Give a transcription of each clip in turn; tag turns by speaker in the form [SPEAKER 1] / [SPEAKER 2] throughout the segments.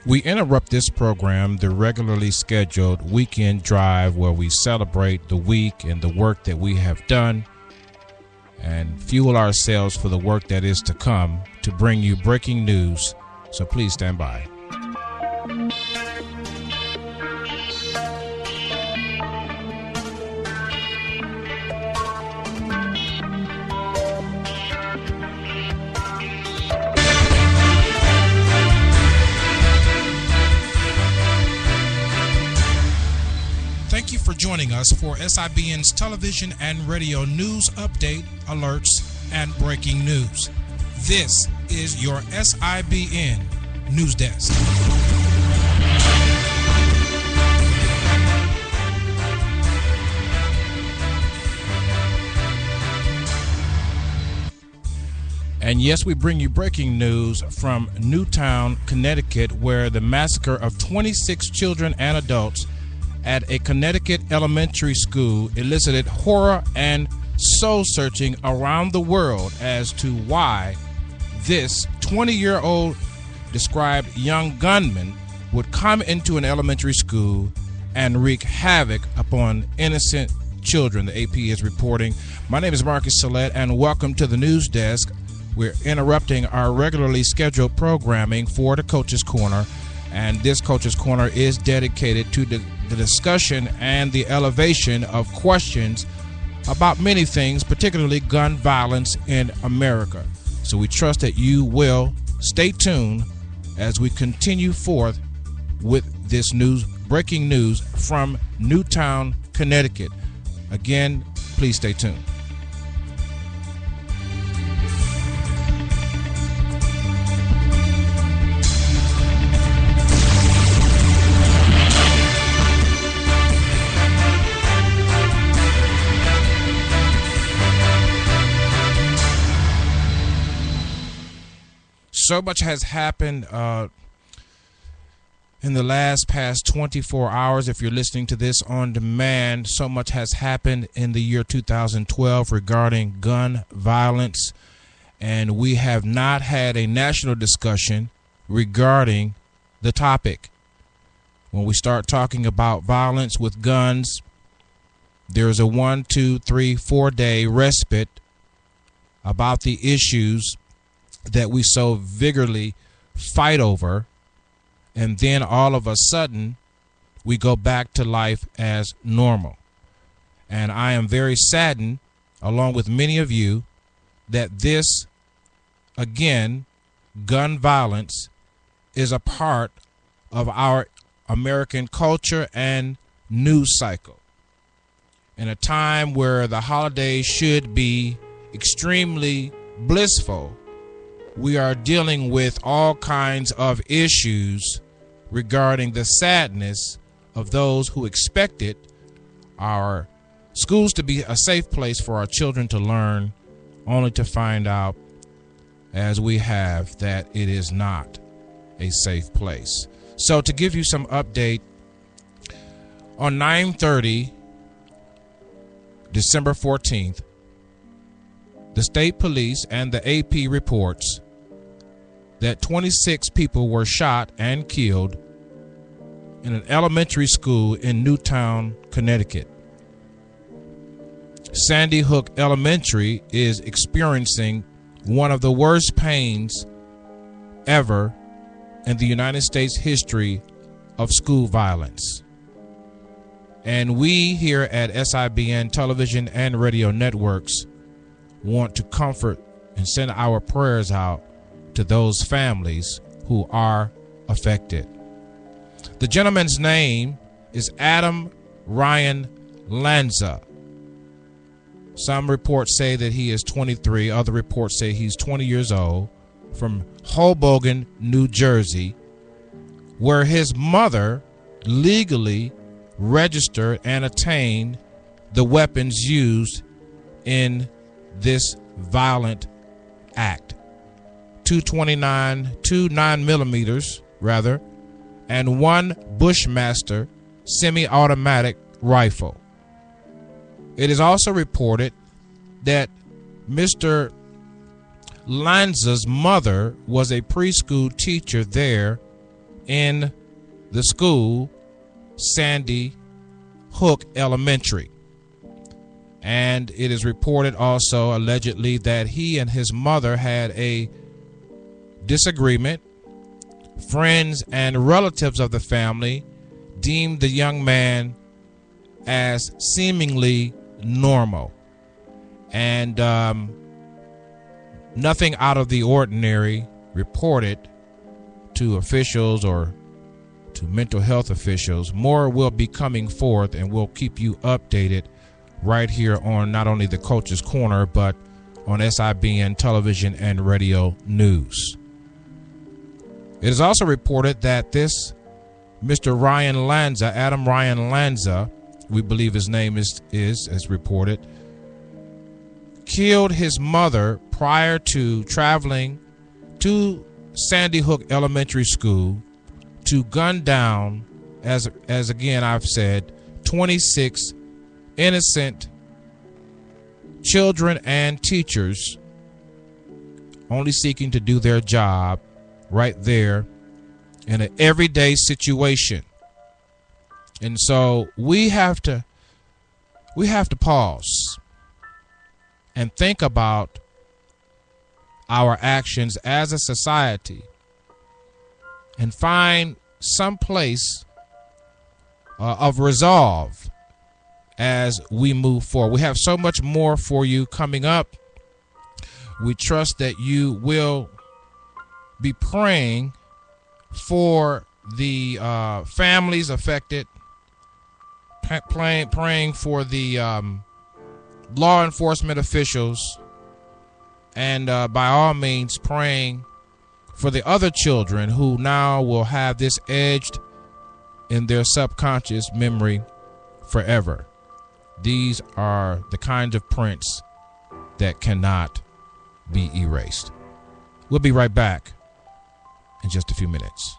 [SPEAKER 1] We interrupt this program, the regularly scheduled weekend drive, where we celebrate the week and the work that we have done and fuel ourselves for the work that is to come, to bring you breaking news. So please stand by. Thank you for joining us for SIBN's television and radio news update, alerts, and breaking news. This is your SIBN News Desk. And yes, we bring you breaking news from Newtown, Connecticut, where the massacre of 26 children and adults at a Connecticut elementary school elicited horror and soul-searching around the world as to why this 20-year-old described young gunman would come into an elementary school and wreak havoc upon innocent children, the AP is reporting. My name is Marcus Salette, and welcome to the News Desk. We're interrupting our regularly scheduled programming for the Coach's Corner, and this Coach's Corner is dedicated to the discussion and the elevation of questions about many things, particularly gun violence in America. So we trust that you will stay tuned as we continue forth with this news, breaking news from Newtown, Connecticut. Again, please stay tuned. So much has happened in the past 24 hours. If you're listening to this on demand, so much has happened in the year 2012 regarding gun violence, and we have not had a national discussion regarding the topic. When we start talking about violence with guns, there's a 1, 2, 3, 4 day respite about the issues that we so vigorously fight over, and then all of a sudden we go back to life as normal. And I am very saddened, along with many of you, that this, again, gun violence is a part of our American culture and news cycle. In a time where the holidays should be extremely blissful, we are dealing with all kinds of issues regarding the sadness of those who expected our schools to be a safe place for our children to learn, only to find out, as we have, that it is not a safe place. So to give you some update, on 9/30, December 14th, the state police and the AP reports that 26 people were shot and killed in an elementary school in Newtown, Connecticut. Sandy Hook Elementary is experiencing one of the worst pains ever in the United States history of school violence. And we here at SIBN Television and Radio Networks want to comfort and send our prayers out to those families who are affected. The gentleman's name is Adam Ryan Lanza. Some reports say that he is 23. Other reports say he's 20 years old, from Hoboken, New Jersey, where his mother legally registered and attained the weapons used in this violent act. 9mm rather, and one Bushmaster semi-automatic rifle. It is also reported that Mr. Lanza's mother was a preschool teacher there in the school, Sandy Hook Elementary. And it is reported also, allegedly, that he and his mother had a disagreement. Friends and relatives of the family deemed the young man as seemingly normal, and nothing out of the ordinary reported to officials or to mental health officials. More will be coming forth, and we'll keep you updated right here on not only the Coach's Corner, but on SIBN Television and Radio News. It is also reported that this Mr. Ryan Lanza, Adam Ryan Lanza, we believe his name is as reported, killed his mother prior to traveling to Sandy Hook Elementary School to gun down, as again I've said, 26 innocent children and teachers only seeking to do their job right there in an everyday situation. And so we have to pause and think about our actions as a society and find some place of resolve as we move forward. We have so much more for you coming up. We trust that you will be praying for the families affected, praying for the law enforcement officials, and by all means praying for the other children who now will have this edged in their subconscious memory forever. These are the kinds of prints that cannot be erased. We'll be right back in just a few minutes.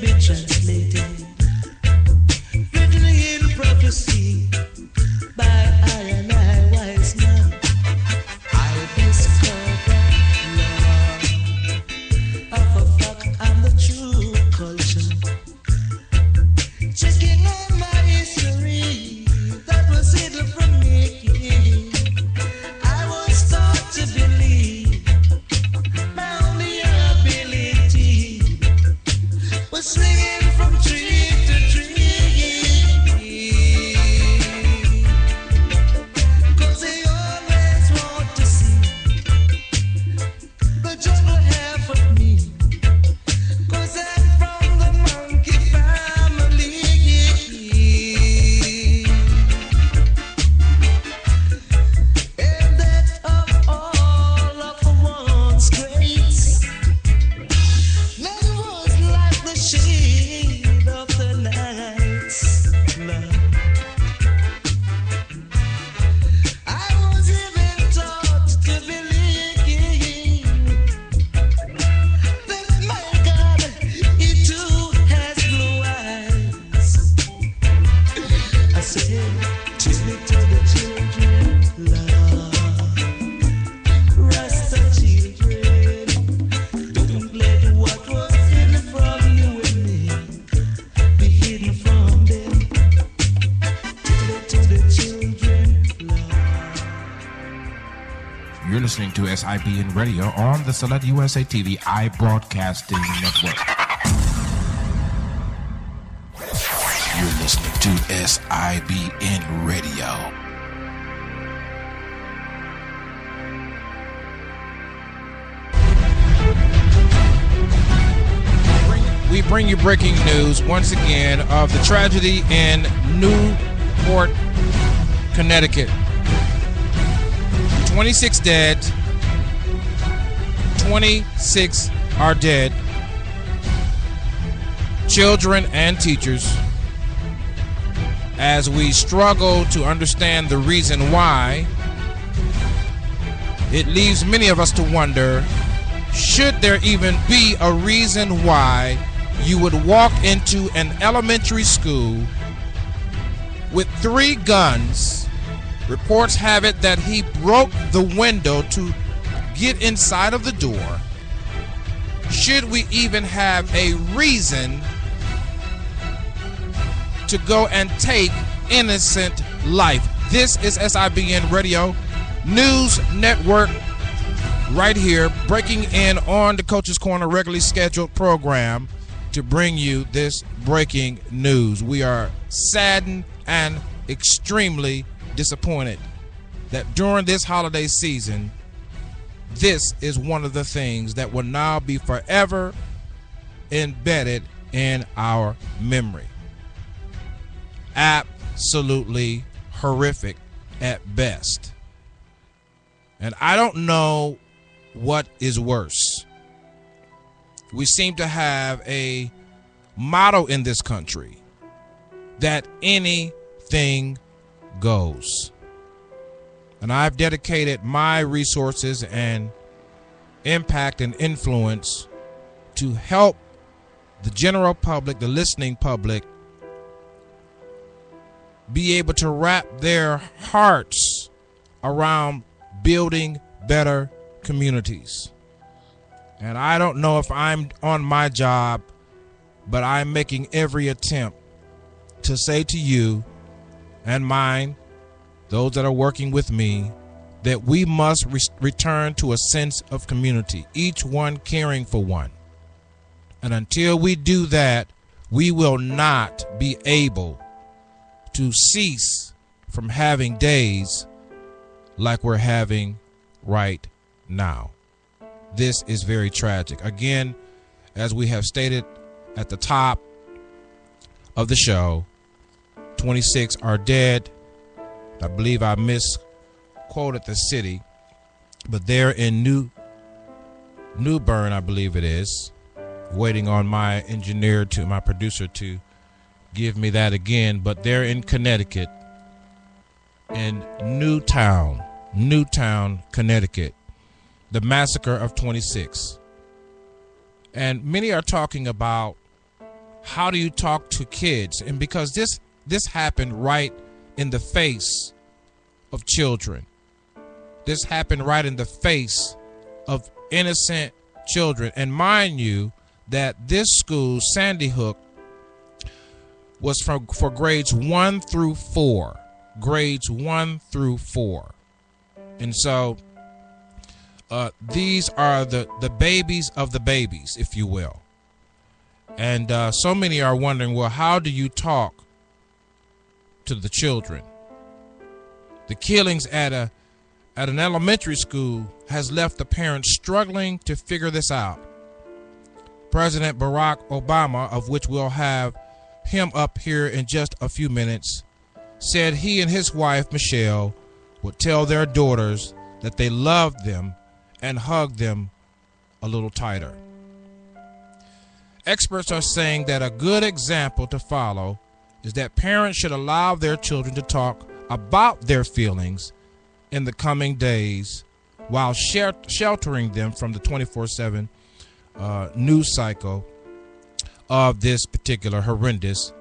[SPEAKER 2] be translated, written in prophecy by I and I wise man. I discover love of a fact and the true culture. Checking on my history that was hidden from me, I was taught to believe my only ability was swinging from tree to tree. 'Cause they always want to see the jungle half of me. 'Cause I'm from the monkey family. And that of all of the ones greats, none was like the shade of the night's love. I was even taught to believe that my God, he too has blue eyes. I said, take me to the children, love, Rasta children. Don't let what was hidden from you and me be hidden from them. To the children, love.
[SPEAKER 1] You're listening to SIBN Radio on the Select USA TV iBroadcasting Network. You're listening to SIBN Radio. We bring you breaking news once again of the tragedy in Newport, Connecticut. 26 dead, 26 are dead, children and teachers, as we struggle to understand the reason why. It leaves many of us to wonder, should there even be a reason why you would walk into an elementary school with 3 guns? Reports have it that he broke the window to get inside of the door. Should we even have a reason to go and take innocent life? This is SIBN Radio News Network right here, breaking in on the Coach's Corner regularly scheduled program to bring you this breaking news. We are saddened and extremely disappointed that during this holiday season, this is one of the things that will now be forever embedded in our memory. Absolutely horrific at best. And I don't know what is worse. We seem to have a motto in this country that anything goes. And I've dedicated my resources and impact and influence to help the general public, the listening public, be able to wrap their hearts around building better communities. And I don't know if I'm on my job, but I'm making every attempt to say to you and mine, those that are working with me, that we must return to a sense of community, each one caring for one. And until we do that, we will not be able to cease from having days like we're having right now. This is very tragic. Again, as we have stated at the top of the show, 26 are dead. I believe I misquoted the city, but they're in New Bern, I believe it is. Waiting on my engineer my producer to give me that again, but they're in Connecticut, in Newtown, Connecticut. The massacre of 26. And many are talking about how do you talk to kids? And because this happened right in the face of children. This happened right in the face of innocent children. And mind you, that this school, Sandy Hook, was for grades 1 through 4. Grades 1 through 4. And so these are the babies of the babies, if you will. And so many are wondering, well, how do you talk to the children? The killings at an elementary school has left the parents struggling to figure this out. President Barack Obama, of which we'll have him up here in just a few minutes, said he and his wife, Michelle, would tell their daughters that they loved them and hug them a little tighter. Experts are saying that a good example to follow is that parents should allow their children to talk about their feelings in the coming days while sheltering them from the 24/7 news cycle of this particular horrendous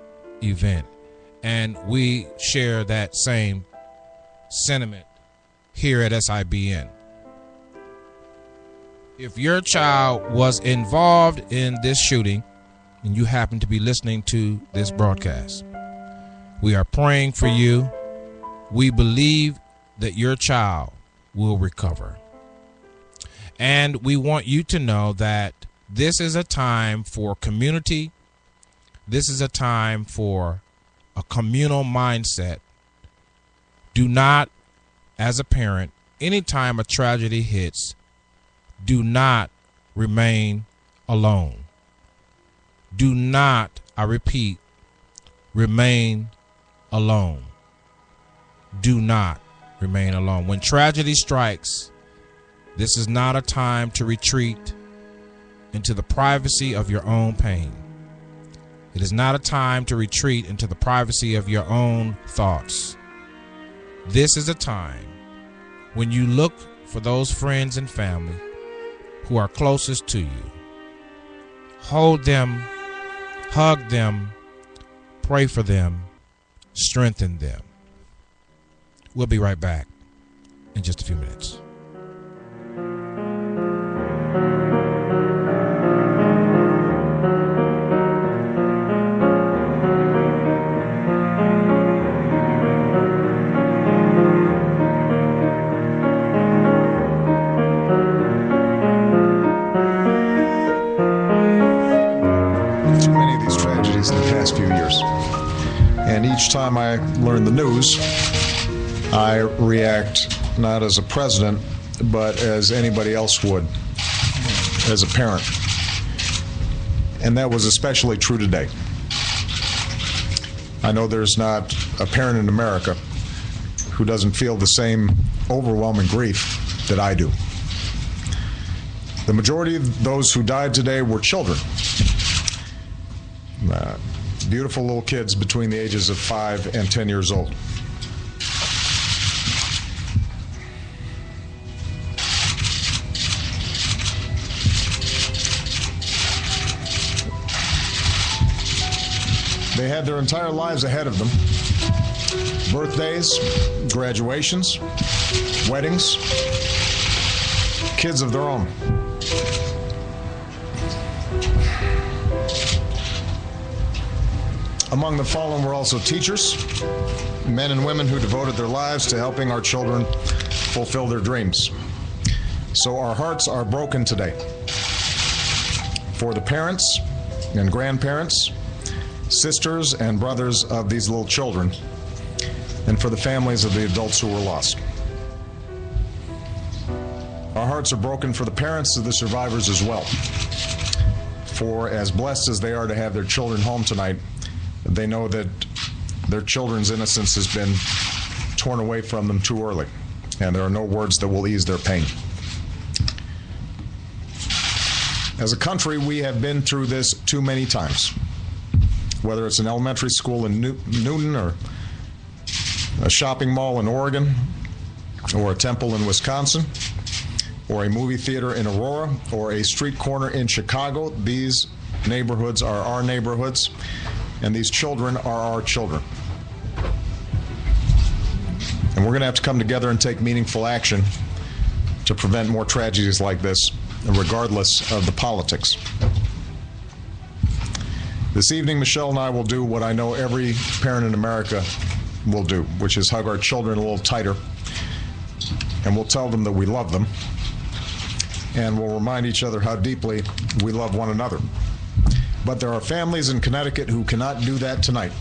[SPEAKER 1] event. And we share that same sentiment here at SIBN. If your child was involved in this shooting and you happen to be listening to this broadcast, we are praying for you. We believe that your child will recover. And we want you to know that this is a time for community. This is a time for a communal mindset. Do not, as a parent, anytime a tragedy hits, do not remain alone. Do not, I repeat, remain alone. Do not remain alone. When tragedy strikes, this is not a time to retreat into the privacy of your own pain. It is not a time to retreat into the privacy of your own thoughts. This is a time when you look for those friends and family who are closest to you. Hold them, hug them, pray for them, strengthen them. We'll be right back in just a few minutes.
[SPEAKER 3] Each time I learn the news, I react not as a president, but as anybody else would, as a parent. And that was especially true today. I know there's not a parent in America who doesn't feel the same overwhelming grief that I do. The majority of those who died today were children. Beautiful little kids between the ages of 5 and 10 years old. They had their entire lives ahead of them. Birthdays, graduations, weddings, kids of their own. Among the fallen were also teachers, men and women who devoted their lives to helping our children fulfill their dreams. So our hearts are broken today for the parents and grandparents, sisters and brothers of these little children, and for the families of the adults who were lost. Our hearts are broken for the parents of the survivors as well. For as blessed as they are to have their children home tonight, they know that their children's innocence has been torn away from them too early, and there are no words that will ease their pain. As a country, we have been through this too many times. Whether it's an elementary school in Newton, or a shopping mall in Oregon, or a temple in Wisconsin, or a movie theater in Aurora, or a street corner in Chicago, these neighborhoods are our neighborhoods, and these children are our children. And we're going to have to come together and take meaningful action to prevent more tragedies like this, regardless of the politics. This evening, Michelle and I will do what I know every parent in America will do, which is hug our children a little tighter, and we'll tell them that we love them, and we'll remind each other how deeply we love one another. But there are families in Connecticut who cannot do that tonight,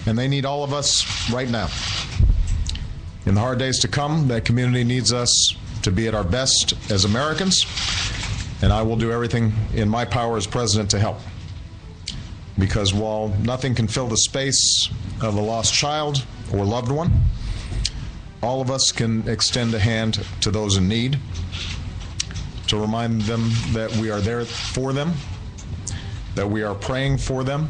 [SPEAKER 3] and they need all of us right now. In the hard days to come, that community needs us to be at our best as Americans, and I will do everything in my power as president to help. Because while nothing can fill the space of a lost child or loved one, all of us can extend a hand to those in need, to remind them that we are there for them, that we are praying for them,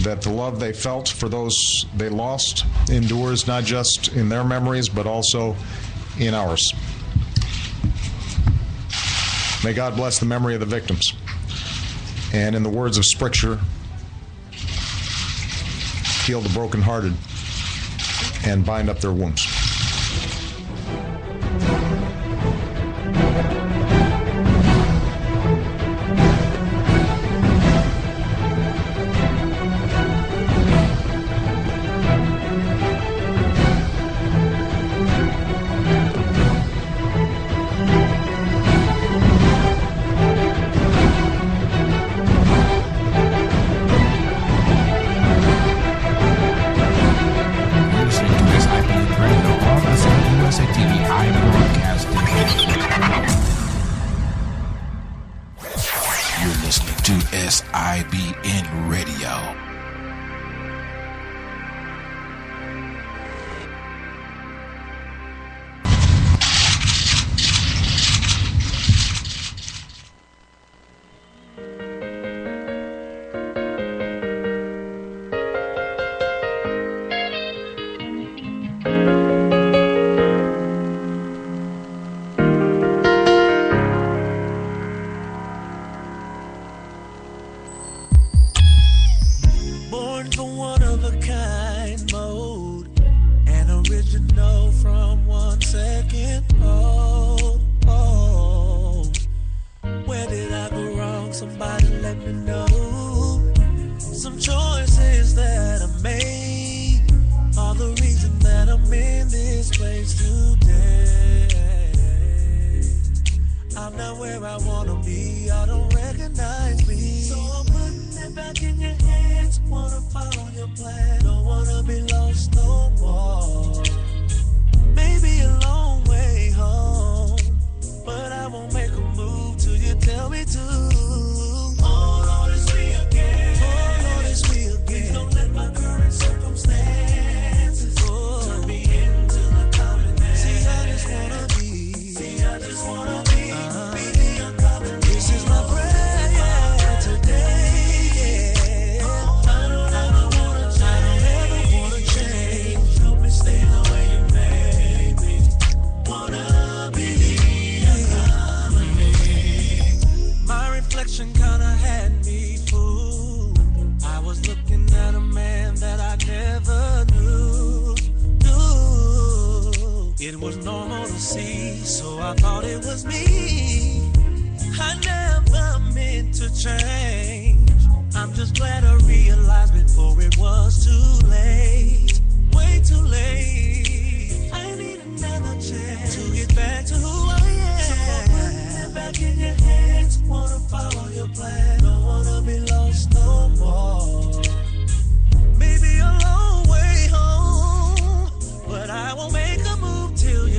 [SPEAKER 3] that the love they felt for those they lost endures not just in their memories, but also in ours. May God bless the memory of the victims. And in the words of Spreaker, heal the brokenhearted and bind up their wounds.
[SPEAKER 1] WKnDR Radio.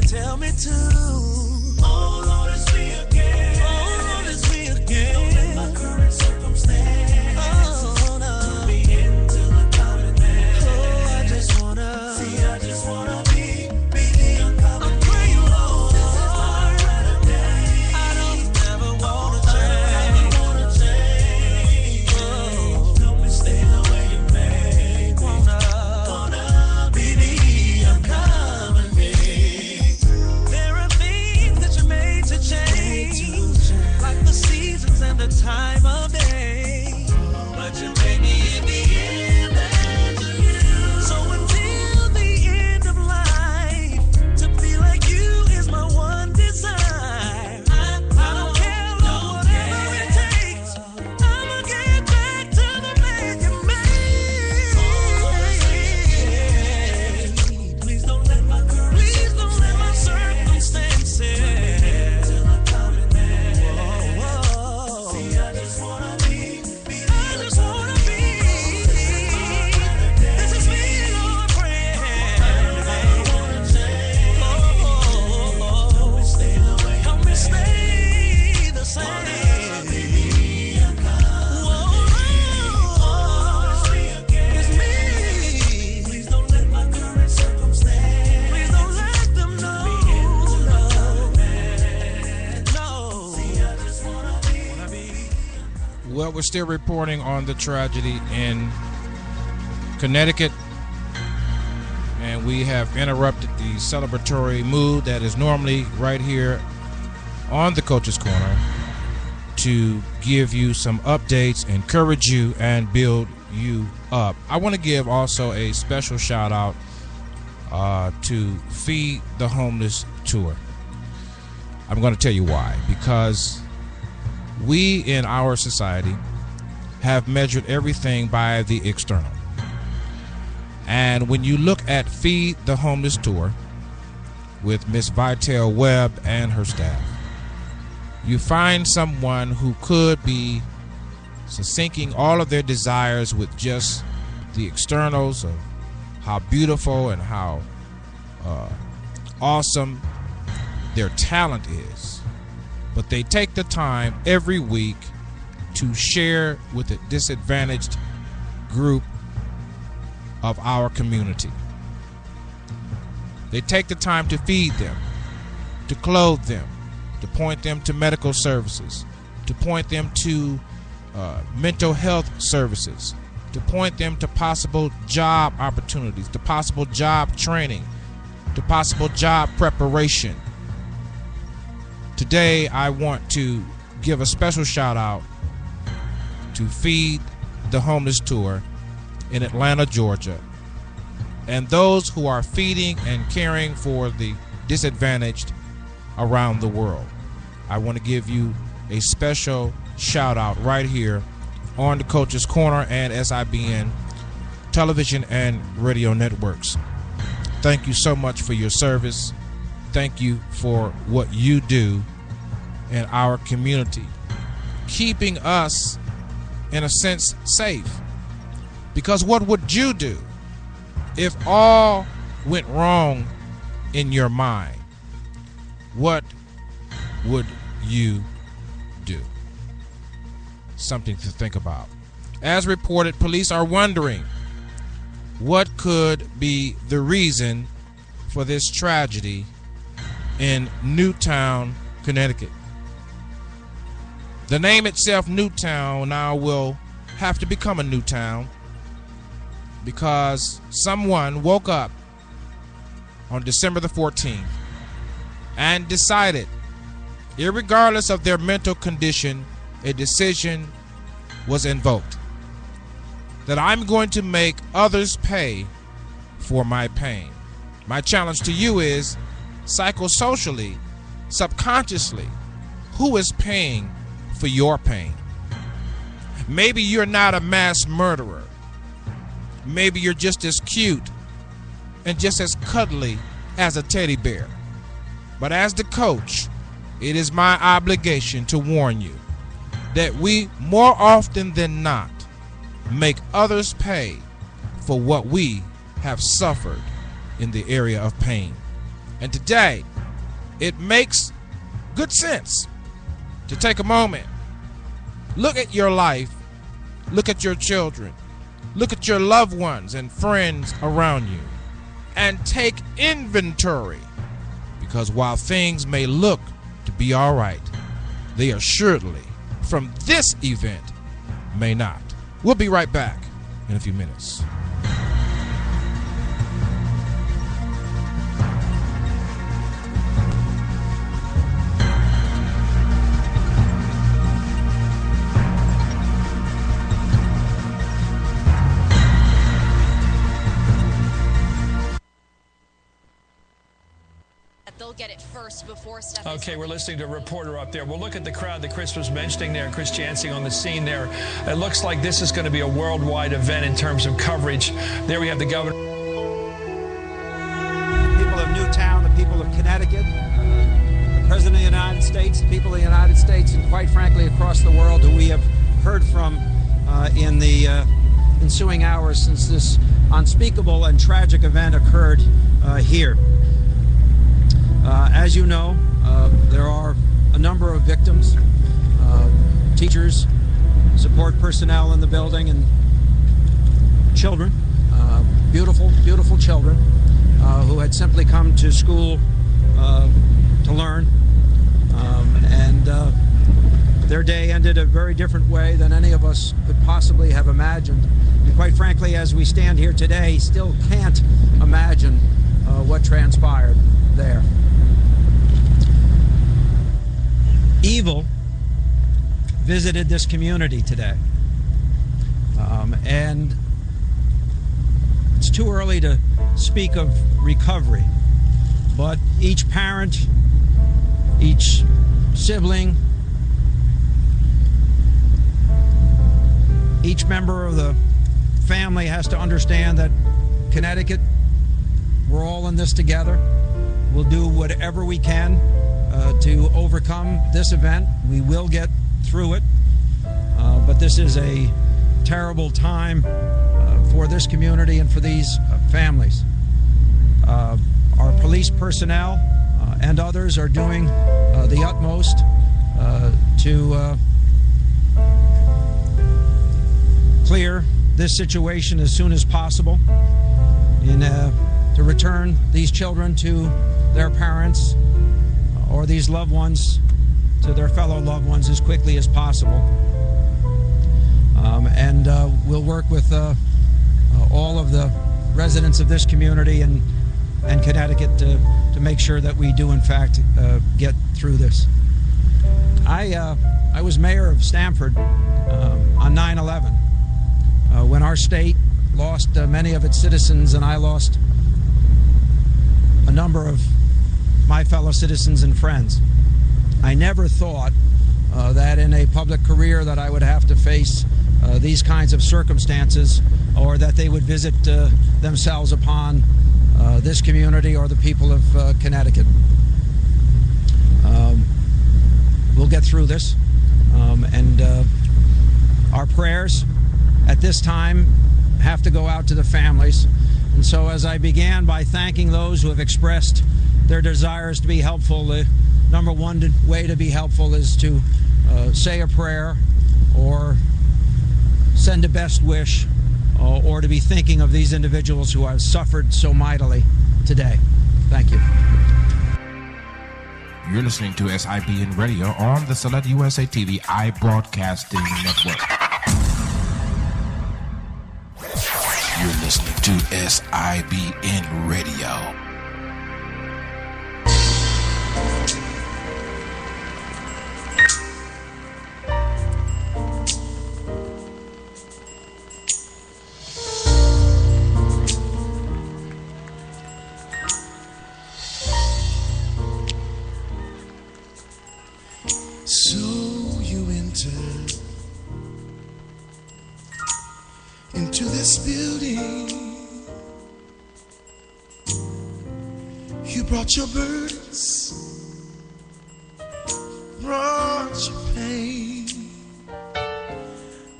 [SPEAKER 2] Tell me to. Oh Lord, it's
[SPEAKER 1] we're still reporting on the tragedy in Connecticut, and we have interrupted the celebratory mood that is normally right here on the Coach's Corner to give you some updates, encourage you, and build you up. I want to give also a special shout out to Feed the Homeless Tour. I'm going to tell you why. Because we in our society have measured everything by the external. And when you look at Feed the Homeless Tour with Miss Vitel Webb and her staff, you find someone who could be sinking all of their desires with just the externals of how beautiful and how awesome their talent is. But they take the time every week to share with a disadvantaged group of our community. They take the time to feed them, to clothe them, to point them to medical services, to point them to mental health services, to point them to possible job opportunities, to possible job training, to possible job preparation. Today, I want to give a special shout out to Feed the Homeless Tour in Atlanta, Georgia, and those who are feeding and caring for the disadvantaged around the world. I want to give you a special shout out right here on the Coach's Corner and SIBN television and radio networks. Thank you so much for your service. Thank you for what you do in our community, keeping us, in a sense, safe. Because what would you do if all went wrong in your mind? What would you do? Something to think about. As reported, police are wondering what could be the reason for this tragedy in Newtown, Connecticut. The name itself, Newtown, now will have to become a new town because someone woke up on December the 14th and decided, irregardless of their mental condition, a decision was invoked that I'm going to make others pay for my pain. My challenge to you is, psychosocially, subconsciously, who is paying for your pain? Maybe you're not a mass murderer. Maybe you're just as cute and just as cuddly as a teddy bear. But as the coach, it is my obligation to warn you that we, more often than not, make others pay for what we have suffered in the area of pain. And today, it makes good sense to take a moment, look at your life, look at your children, look at your loved ones and friends around you, and take inventory. Because while things may look to be all right, they assuredly, from this event, may not. We'll be right back in a few minutes.
[SPEAKER 4] They'll get it first before stuff.
[SPEAKER 5] Okay, we're listening to a reporter up there. We'll look at the crowd that Chris was mentioning there, Chris Jansing on the scene there. It looks like this is going to be a worldwide event in terms of coverage. There we have the governor.
[SPEAKER 6] The people of Newtown, the people of Connecticut, the President of the United States, the people of the United States, and quite frankly across the world who we have heard from in the ensuing hours since this unspeakable and tragic event occurred here. As you know, there are a number of victims, teachers, support personnel in the building, and children, beautiful, beautiful children who had simply come to school to learn. Their day ended a very different way than any of us could possibly have imagined. And quite frankly, as we stand here today, still can't imagine what transpired there. Evil visited this community today. And it's too early to speak of recovery, but each parent, each sibling, each member of the family has to understand that Connecticut, we're all in this together. We'll do whatever we can to overcome this event. We will get through it, but this is a terrible time for this community and for these families. Our police personnel and others are doing the utmost to clear this situation as soon as possible and to return these children to their parents or these loved ones to their fellow loved ones as quickly as possible. And we'll work with all of the residents of this community and Connecticut to make sure that we do in fact get through this. I was mayor of Stamford on 9/11 when our state lost many of its citizens, and I lost a number of my fellow citizens and friends. I never thought that in a public career that I would have to face these kinds of circumstances, or that they would visit themselves upon this community or the people of Connecticut. We'll get through this, and our prayers at this time have to go out to the families. And so as I began by thanking those who have expressed their desires to be helpful, the number one way to be helpful is to say a prayer or send a best wish, or to be thinking of these individuals who have suffered so mightily today. Thank you.
[SPEAKER 1] You're listening to SIBN Radio on the Select USA TV iBroadcasting Network. You're listening to SIBN Radio.
[SPEAKER 2] So you entered into this building. You brought your burdens, brought your pain.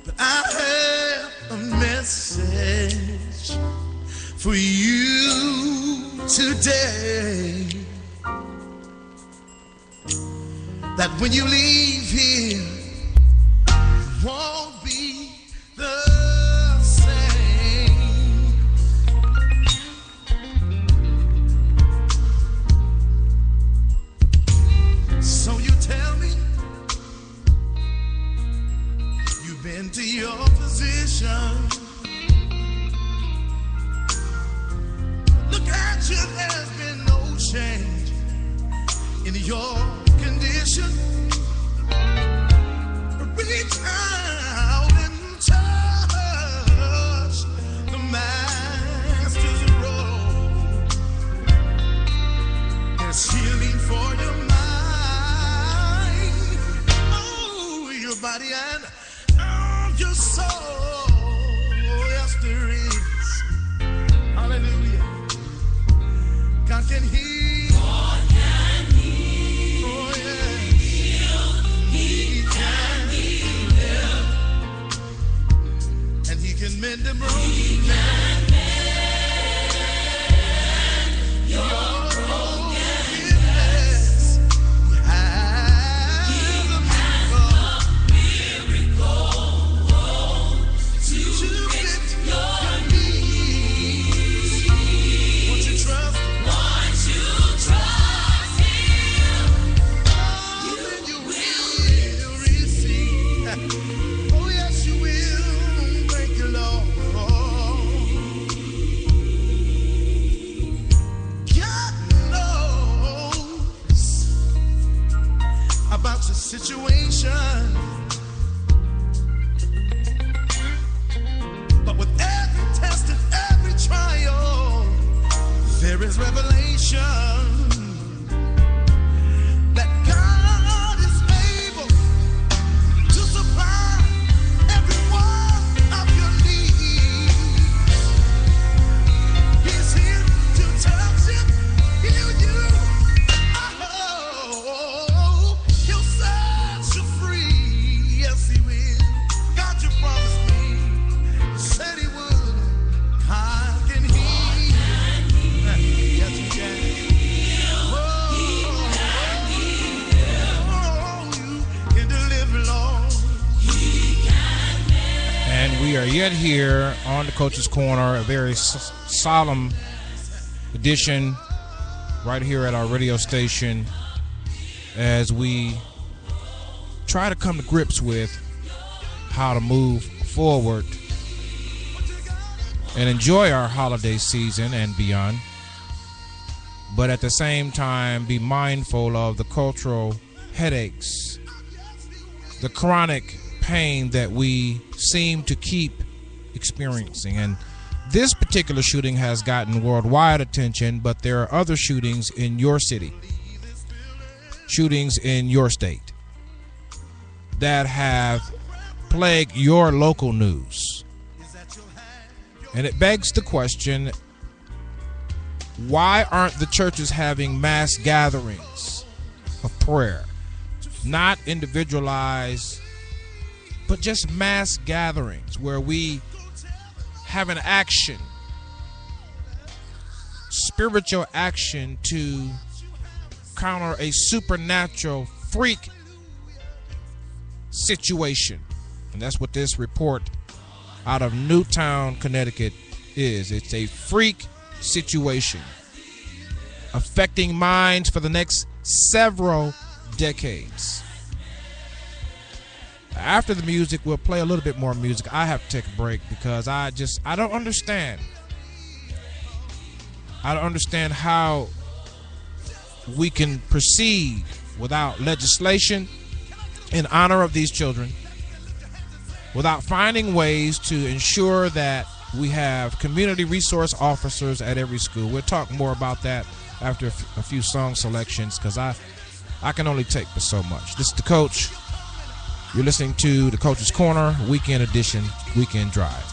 [SPEAKER 2] But I have a message for you today. That when you leave here, it won't be the same. So you tell me you've been to your position. Look at you, there's been no change in your condition. Reach out and touch the master's robe. There's healing for your mind, oh, your body and oh, your soul. Yes, there is. Hallelujah. God can heal. Can mend the broken. He can mend your brokenness. He has a miracle to fit your needs. Won't you trust? Won't you trust Him? Oh, then you will receive. this revelation that God is able to supply every one of your needs. He's here to touch you, heal you. Oh, he'll set you free. Yes, he will. God, you promised me. You said he would. I can heal. Yes, you can. Oh, you can deliver, Lord.
[SPEAKER 1] And we are yet here on the Coach's Corner, a very solemn edition right here at our radio station as we try to come to grips with how to move forward and enjoy our holiday season and beyond, but at the same time be mindful of the cultural headaches, the chronic pain that we seem to keep experiencing. And this particular shooting has gotten worldwide attention, but there are other shootings in your city, shootings in your state that have plagued your local news. And it begs the question, why aren't the churches having mass gatherings of prayer? Not individualized, but just mass gatherings where we have an action, spiritual action to counter a supernatural freak situation. And that's what this report out of Newtown, Connecticut is. It's a freak situation affecting minds for the next several decades. After the music, we'll play a little bit more music. I have to take a break because I don't understand. I don't understand how we can proceed without legislation in honor of these children, without finding ways to ensure that we have community resource officers at every school. We'll talk more about that after a few song selections because I can only take but so much. This is the Coach. You're listening to the Coach's Corner, Weekend Edition, Weekend Drive.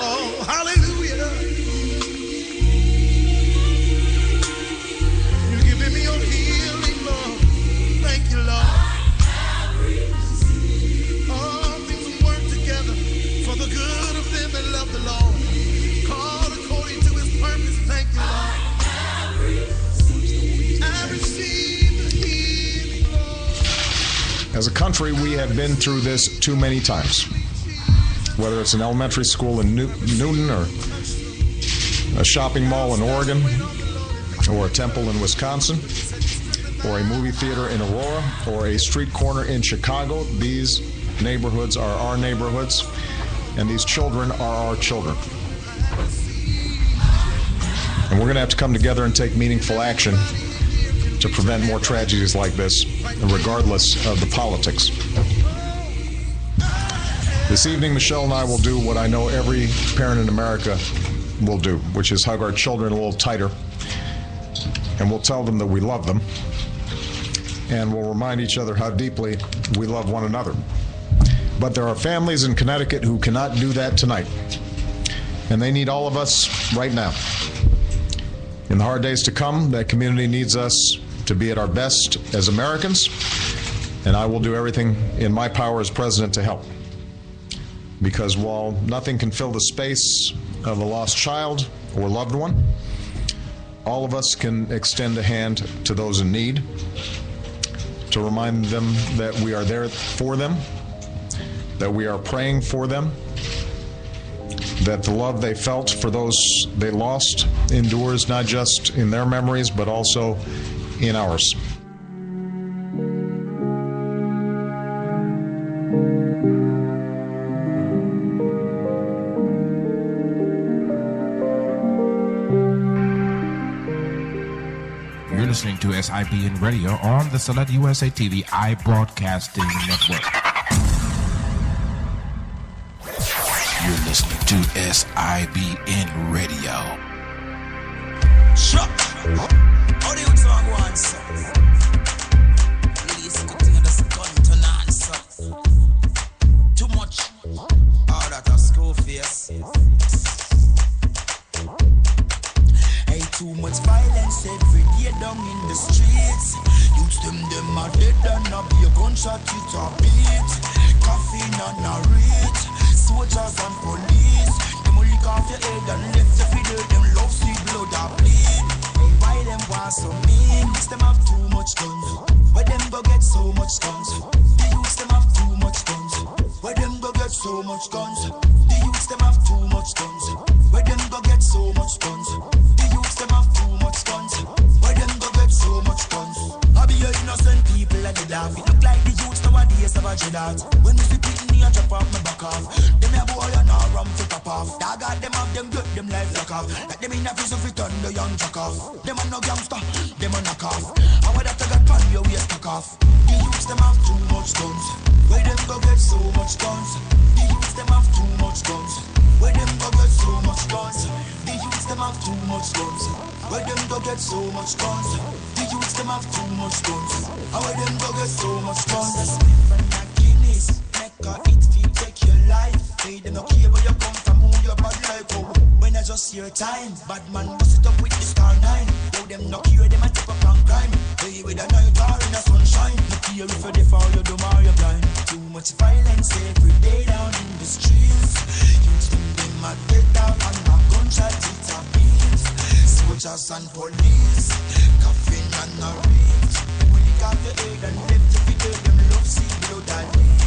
[SPEAKER 2] Oh, hallelujah. You're giving me your healing, Lord. Thank you, Lord. All things will work together for the good of them that love the Lord. Called according to his purpose. Thank you, Lord.
[SPEAKER 3] As a country, we have been through this too many times. Whether it's an elementary school in Newton or a shopping mall in Oregon or a temple in Wisconsin or a movie theater in Aurora or a street corner in Chicago, these neighborhoods are our neighborhoods and these children are our children. And we're going to have to come together and take meaningful action to prevent more tragedies like this, regardless of the politics. This evening, Michelle and I will do what I know every parent in America will do, which is hug our children a little tighter, and we'll tell them that we love them, and we'll remind each other how deeply we love one another. But there are families in Connecticut who cannot do that tonight, and they need all of us right now. In the hard days to come, that community needs us to be at our best as Americans, and I will do everything in my power as president to help. Because while nothing can fill the space of a lost child or loved one, all of us can extend a hand to those in need, to remind them that we are there for them, that we are praying for them, that the love they felt for those they lost endures not just in their memories, but also in ours.
[SPEAKER 1] You're listening to SIBN Radio on the Select USA TV iBroadcasting Network.
[SPEAKER 7] WSIBN Radio.
[SPEAKER 2] Shut. How do you talk one sir? Release good thing that's gun to answer. Too much. All that a screw face. Hey, too much violence every day down in the streets. Youths them are dead and not be a gunshot it a beat. Caffeine and a reach. Soldiers and police. Them will lick off your head and left your feet. Them love see blood and bleed. Hey, why them want so mean? Youths them have too much guns. Where them go get so much guns? The youths them have too much guns. Where them go get so much guns? The youths them have too much guns. Where them go get so much guns? The youths them have too much guns. Where them go get so much guns? I be your innocent people and they laugh. It look like the youths nowadays have a dread out. When we see pitney and chop off my back off. Them a boy and a rum to pop off. Dog got them have them good, them life lock off. Like them in a prison for turn the young jack off. Them a no gangster, them a knock off. I want that to get pan your waist knock off. The youths them have too much guns. Where them go get so much guns? The youths them have too much guns. Where them go get so much guns? The youths them have too much guns. Where them go get so much guns? The youths them have too much guns. Where them go get so much guns? That's different than Guinness. Make a it feel take your life. Hey, them no care where you come from, who your bad life. Oh, when I just hear time, bad man bust it up with the star 9. Oh, them no care, them a tip up on crime. Hey, with a night or in the sunshine. No care if you're deaf or you dumb or you blind. Too much violence every day down in the streets. Youths them a dead down and a gunshot it a beat. Soldiers and police, coffin and a reach. When you got your head and left your feet, them love see blood and bleed.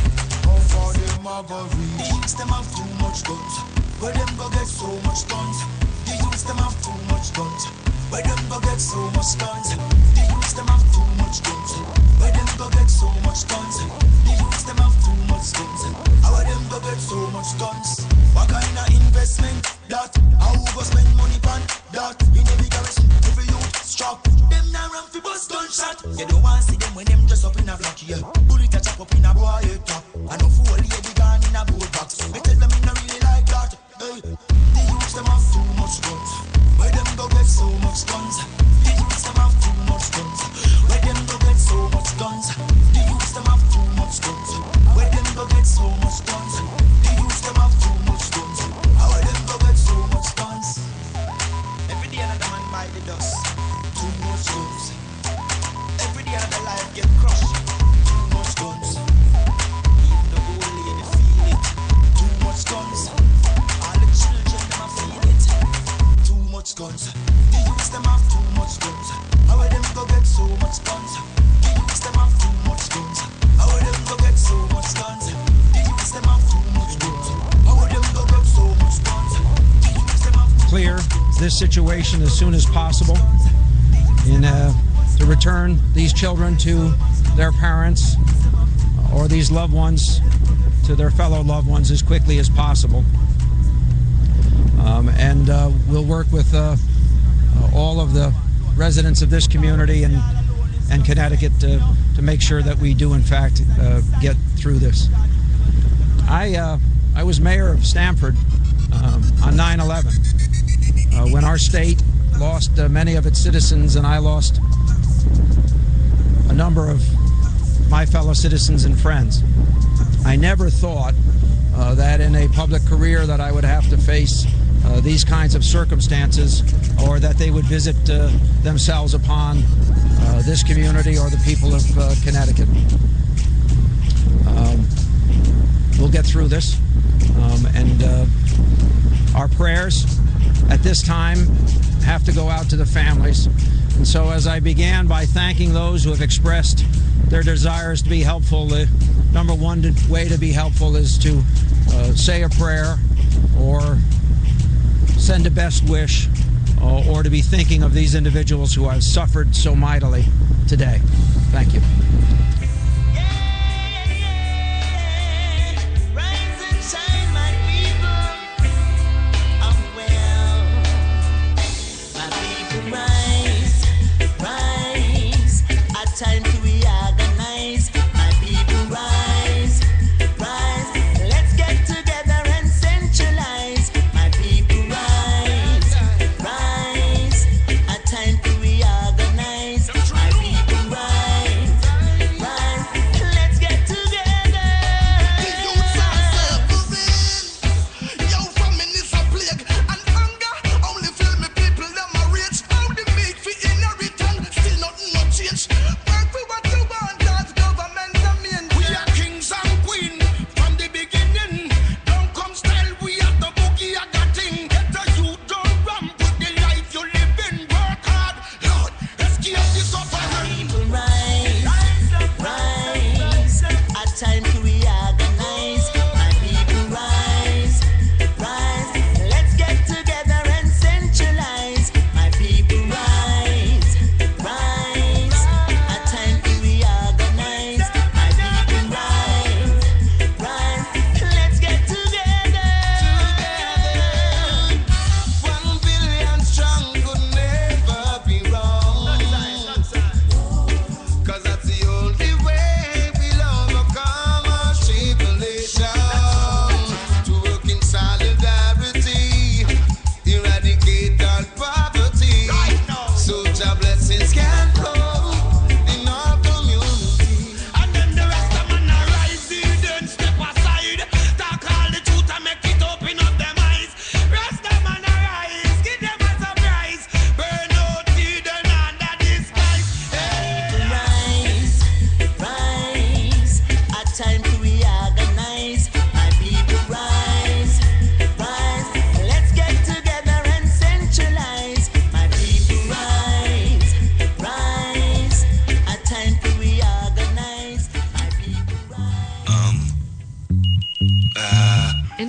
[SPEAKER 2] How far them a go reach? The youths them have too much guns. Where them go get so much guns? The youths them have too much guns. Where them go get so much guns? The youths them have too much guns. Where them go get so much guns? The youths them have too much guns. How them go get so much guns? What kind of investment that? How go spend money on that? In every garrison, every youth struck. Them now run for bus gunshot. You don't want to see them when them dress up in a flock here. Bullet a chop up in a boy head top. And no fool lady gone in a boat box. Me tell them me not really like that. Hey, the youths them have too much guns. Where them go get so much guns? The youths them have too much guns. Where them go get so much guns? The youths them have too much guns. Where them go get so much guns? The youths them have too much guns. Where them go get so much guns? Every day another man buy the dust. Too much guns. Every day another life get crushed. Too much guns. Even the old lady feel it. Too much guns. All the children them a feel it. Too much guns. The youths them have too much guns. How them go get so much guns? The youths them have too much guns. How them go get so much guns? The youths them have too much guns. How them go get so much guns? The youths them have
[SPEAKER 6] Clear this situation as soon as possible and to return these children to their parents or these loved ones to their fellow loved ones as quickly as possible. And we'll work with all of the residents of this community and Connecticut to make sure that we do in fact get through this. I was mayor of Stamford on 9/11 when our state lost many of its citizens, and I lost a number of my fellow citizens and friends. I never thought that in a public career that I would have to face these kinds of circumstances, or that they would visit themselves upon this community or the people of Connecticut. We'll get through this, and our prayers at this time have to go out to the families. And so as I began by thanking those who have expressed their desires to be helpful, the number one way to be helpful is to say a prayer or send a best wish, or to be thinking of these individuals who have suffered so mightily today. Thank you.
[SPEAKER 2] Time to reorganize, my people rise, rise. Let's get together and centralize.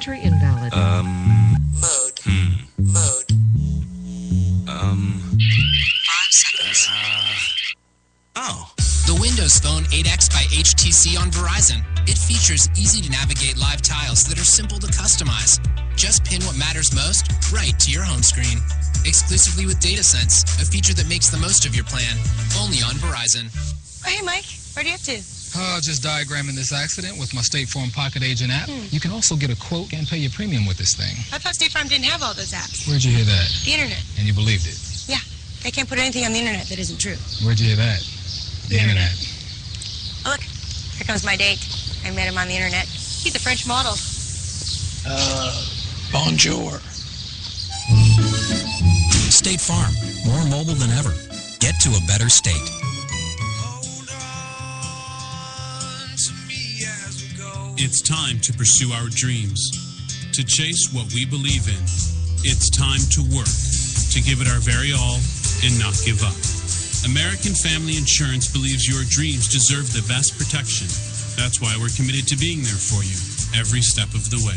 [SPEAKER 7] Entry invalid.
[SPEAKER 8] Mode. Mode. 5 seconds.
[SPEAKER 9] Oh. The Windows Phone 8X by HTC on Verizon. It features easy-to-navigate live tiles that are simple to customize. Just pin what matters most right to your home screen. Exclusively with DataSense, a feature that makes the most of your plan. Only on Verizon.
[SPEAKER 4] Oh, hey, Mike. Where are you up to?
[SPEAKER 10] Just diagramming this accident with my State Farm Pocket Agent app. You can also get a quote and pay your premium with this thing.
[SPEAKER 4] I thought State Farm didn't have all those apps.
[SPEAKER 10] Where'd you hear that?
[SPEAKER 4] The internet.
[SPEAKER 10] And you believed it?
[SPEAKER 4] Yeah. They can't put anything on the internet that isn't true.
[SPEAKER 10] Where'd you hear that? The internet.
[SPEAKER 4] Oh, look. Here comes my date. I met him on the internet. He's a French model.
[SPEAKER 10] Bonjour.
[SPEAKER 9] State Farm. More mobile than ever. Get to a better state.
[SPEAKER 11] It's time to pursue our dreams, to chase what we believe in. It's time to work, to give it our very all and not give up. American Family Insurance believes your dreams deserve the best protection. That's why we're committed to being there for you every step of the way.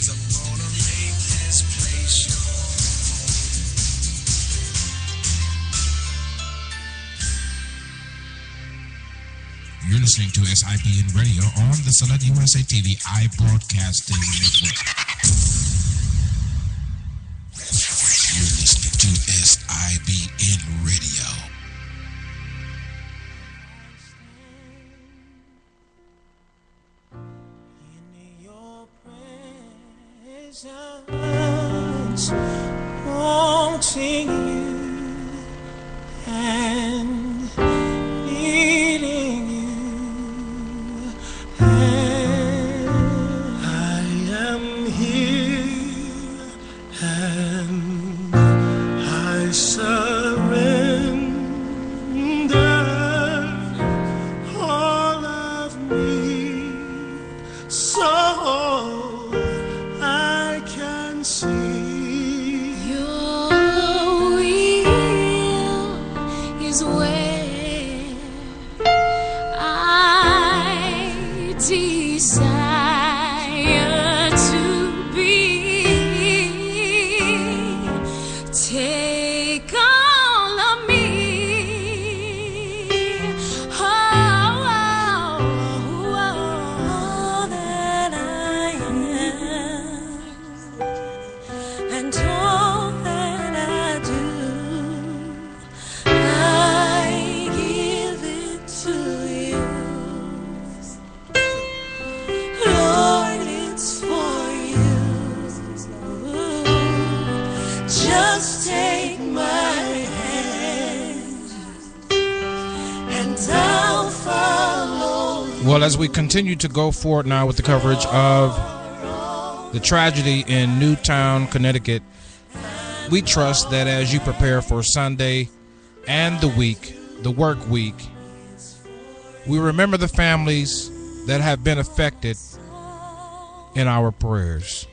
[SPEAKER 1] You're listening to SIBN Radio on the Select USA TV iBroadcasting Network. You're listening to SIBN Radio.
[SPEAKER 2] In your presence, wanting you and needing you. I am here and I surrender all of me so I can see
[SPEAKER 12] your will is where I desire to be. Take all of me, all that I am, and all that I do. I give it to you. Lord, it's for you. Just take my hand and I'll follow you.
[SPEAKER 1] Well, as we continue to go forward now with the coverage of the tragedy in Newtown, Connecticut, we trust that as you prepare for Sunday and the week, the work week, we remember the families that have been affected in our prayers.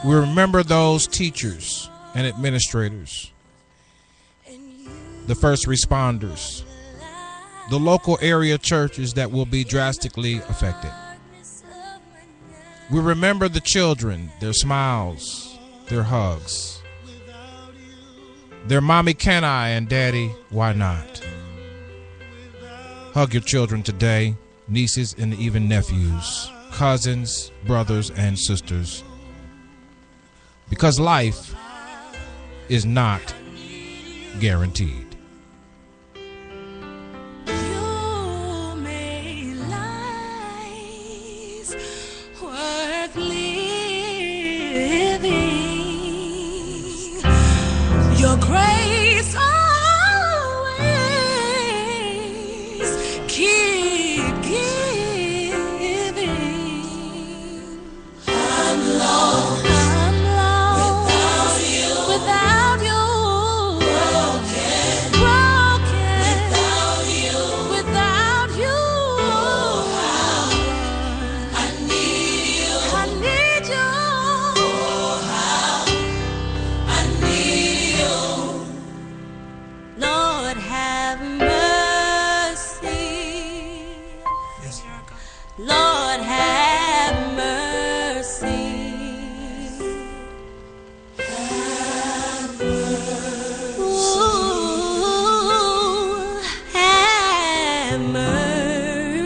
[SPEAKER 1] We remember those teachers and administrators, the first responders, the local area churches that will be drastically affected. We remember the children, their smiles, their hugs, their mommy can I and daddy why not. Hug your children today, nieces and even nephews, cousins, brothers and sisters, because life is not guaranteed.
[SPEAKER 12] You made life worth living. Your grace always keep giving. I'm lost. Without you, broken. Without you, I need you. I need you. Lord, have mercy. Lord, have mercy.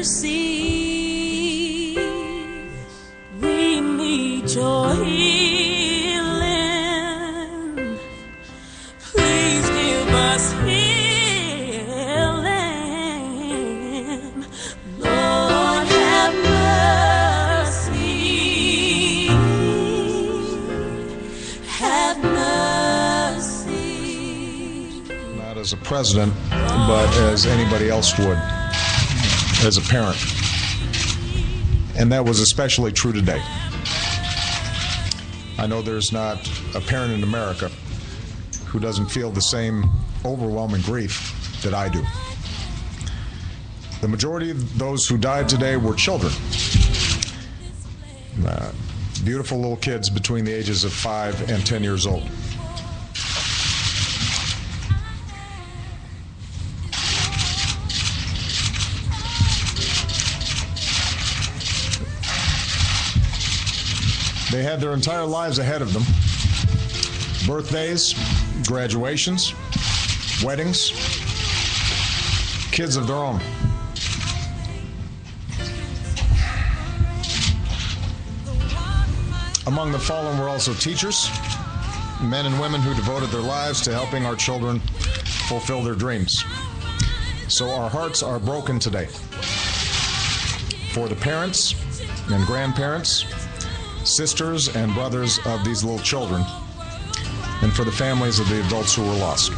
[SPEAKER 12] mercy. We need your healing. Please give us healing. Lord, have mercy. Have mercy.
[SPEAKER 3] Not as a president, but as anybody else would, as a parent. And that was especially true today. I know there's not a parent in America who doesn't feel the same overwhelming grief that I do. The majority of those who died today were children. Beautiful little kids between the ages of 5 and 10 years old. They had their entire lives ahead of them. Birthdays, graduations, weddings, kids of their own. Among the fallen were also teachers, men and women who devoted their lives to helping our children fulfill their dreams. So our hearts are broken today. For the parents and grandparents, sisters and brothers of these little children, and for the families of the adults who were lost.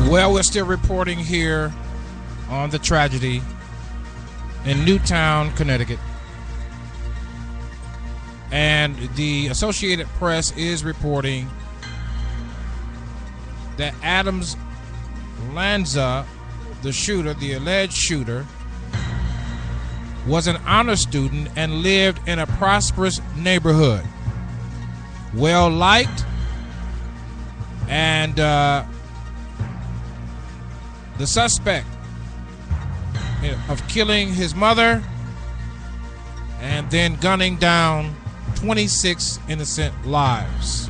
[SPEAKER 1] Well, we're still reporting here on the tragedy in Newtown, Connecticut. And the Associated Press is reporting that Adams Lanza, the shooter, the alleged shooter, was an honor student and lived in a prosperous neighborhood. Well liked, and the suspect of killing his mother and then gunning down 26 innocent lives.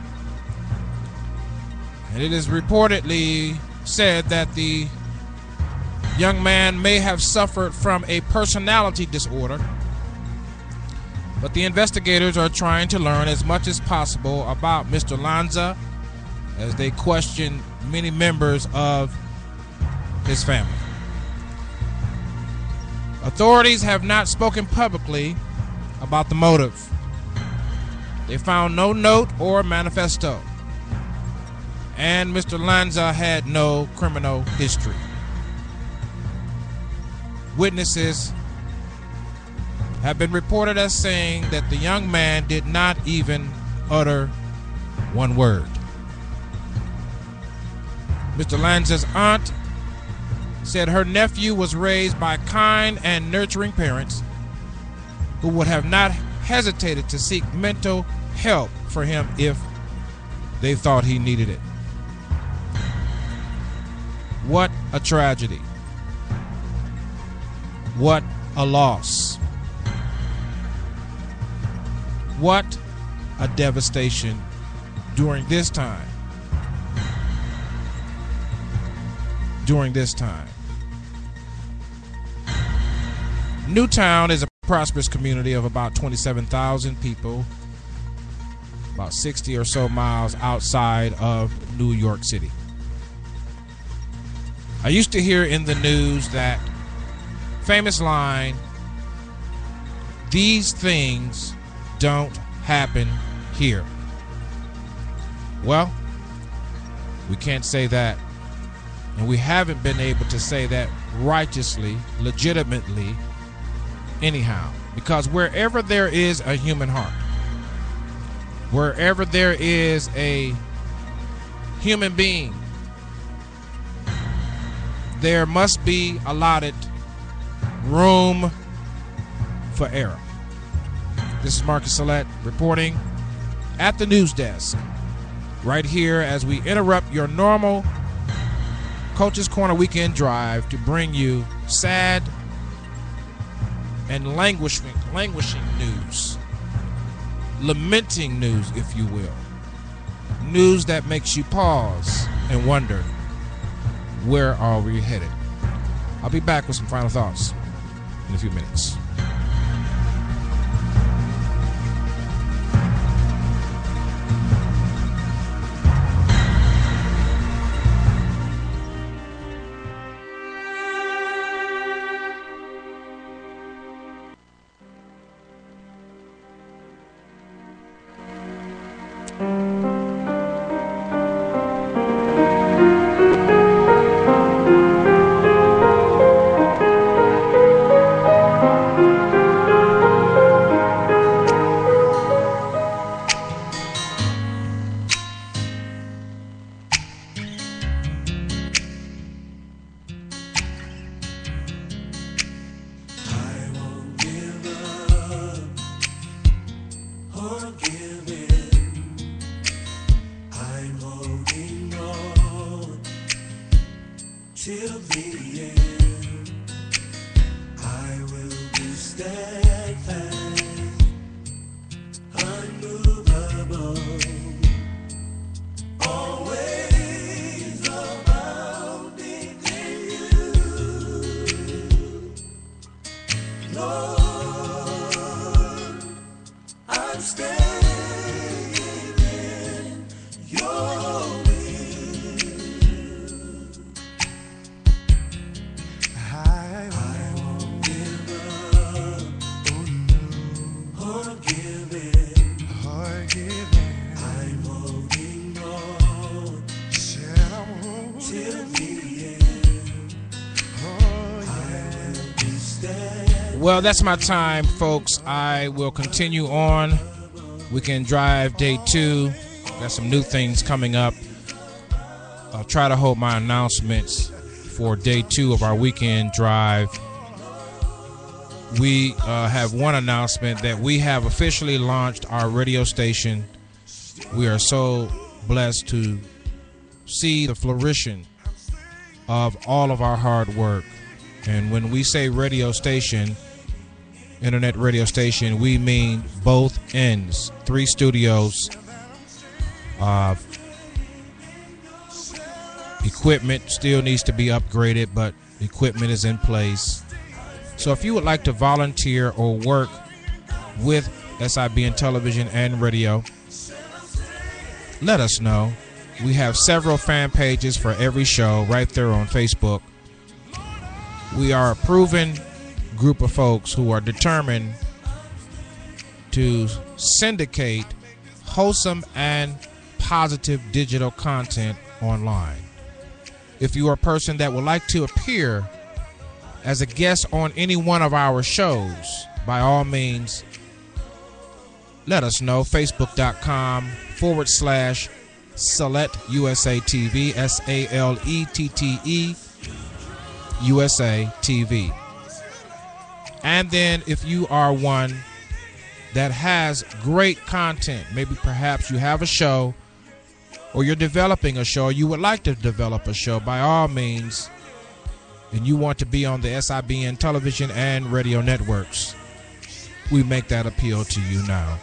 [SPEAKER 1] And it is reportedly said that the young man may have suffered from a personality disorder, but the investigators are trying to learn as much as possible about Mr. Lanza as they question many members of his family. Authorities have not spoken publicly about the motive. They found no note or manifesto, and Mr. Lanza had no criminal history. Witnesses have been reported as saying that the young man did not even utter one word. Mr. Lanza's aunt said her nephew was raised by kind and nurturing parents who would have not hesitated to seek mental help for him if they thought he needed it. What a tragedy. What a loss. What a devastation during this time. During this time. Newtown is a prosperous community of about 27,000 people, about 60 or so miles outside of New York City. I used to hear in the news that famous line, "These things don't happen here." Well, We can't say that. And we haven't been able to say that righteously, legitimately, anyhow. Because wherever there is a human heart, wherever there is a human being, there must be allotted room for error. This is Marcus Salette reporting at the news desk right here as we interrupt your normal Coach's Corner weekend drive to bring you sad and languishing news, lamenting news, if you will, news that makes you pause and wonder, where are we headed? I'll be back with some final thoughts in a few minutes. Well, that's my time, folks. I will continue on. Weekend Drive Day 2. Got some new things coming up. I'll try to hold my announcements for Day 2 of our Weekend Drive. We have one announcement that we have officially launched our radio station. We are so blessed to see the flourishing of all of our hard work. And when we say radio station, internet radio station, we mean both ends. 3 studios. Equipment still needs to be upgraded, but equipment is in place. So if you would like to volunteer or work with SIBN Television and Radio, let us know. We have several fan pages for every show right there on Facebook. We are a proven group of folks who are determined to syndicate wholesome and positive digital content online. If you are a person that would like to appear as a guest on any one of our shows, by all means, let us know. Facebook.com/Salette USA TV, SALETTE USA TV. And then if you are one that has great content, maybe perhaps you have a show or you're developing a show, or you would like to develop a show, by all means, and you want to be on the SIBN Television and Radio networks, we make that appeal to you now.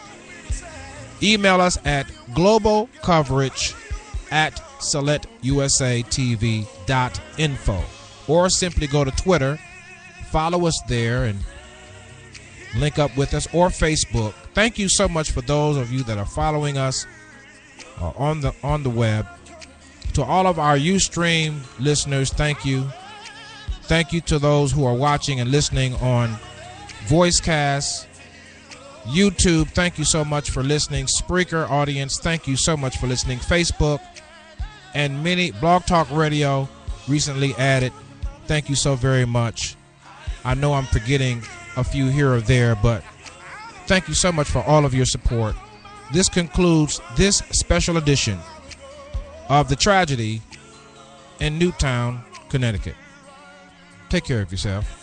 [SPEAKER 1] Email us at globalcoverage@SaletteUSATV.info, or simply go to Twitter, follow us there, and link up with us, or Facebook. Thank you so much for those of you that are following us on the web. To all of our Ustream listeners, thank you. Thank you to those who are watching and listening on Voicecast, YouTube. Thank you so much for listening. Spreaker audience, thank you so much for listening. Facebook, and many Blog Talk Radio recently added. Thank you so very much. I know I'm forgetting a few here or there, but thank you so much for all of your support. This concludes this special edition of The Tragedy in Newtown, Connecticut. Take care of yourself.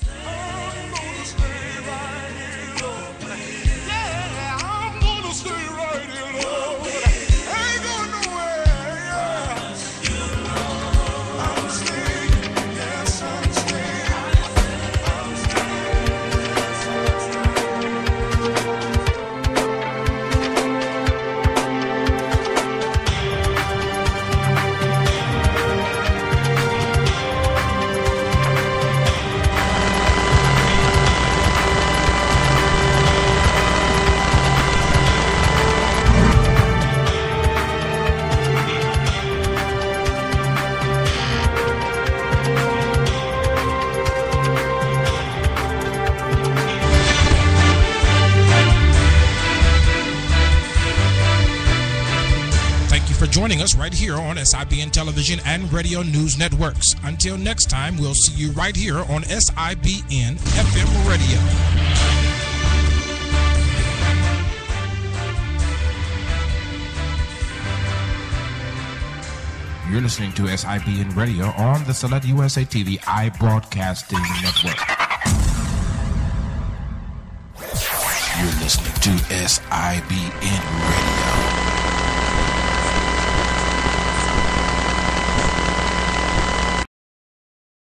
[SPEAKER 1] Joining us right here on SIBN Television and Radio News Networks. Until next time, we'll see you right here on SIBN FM Radio. You're listening to SIBN Radio on the Select USA TV iBroadcasting Network. You're listening to SIBN Radio.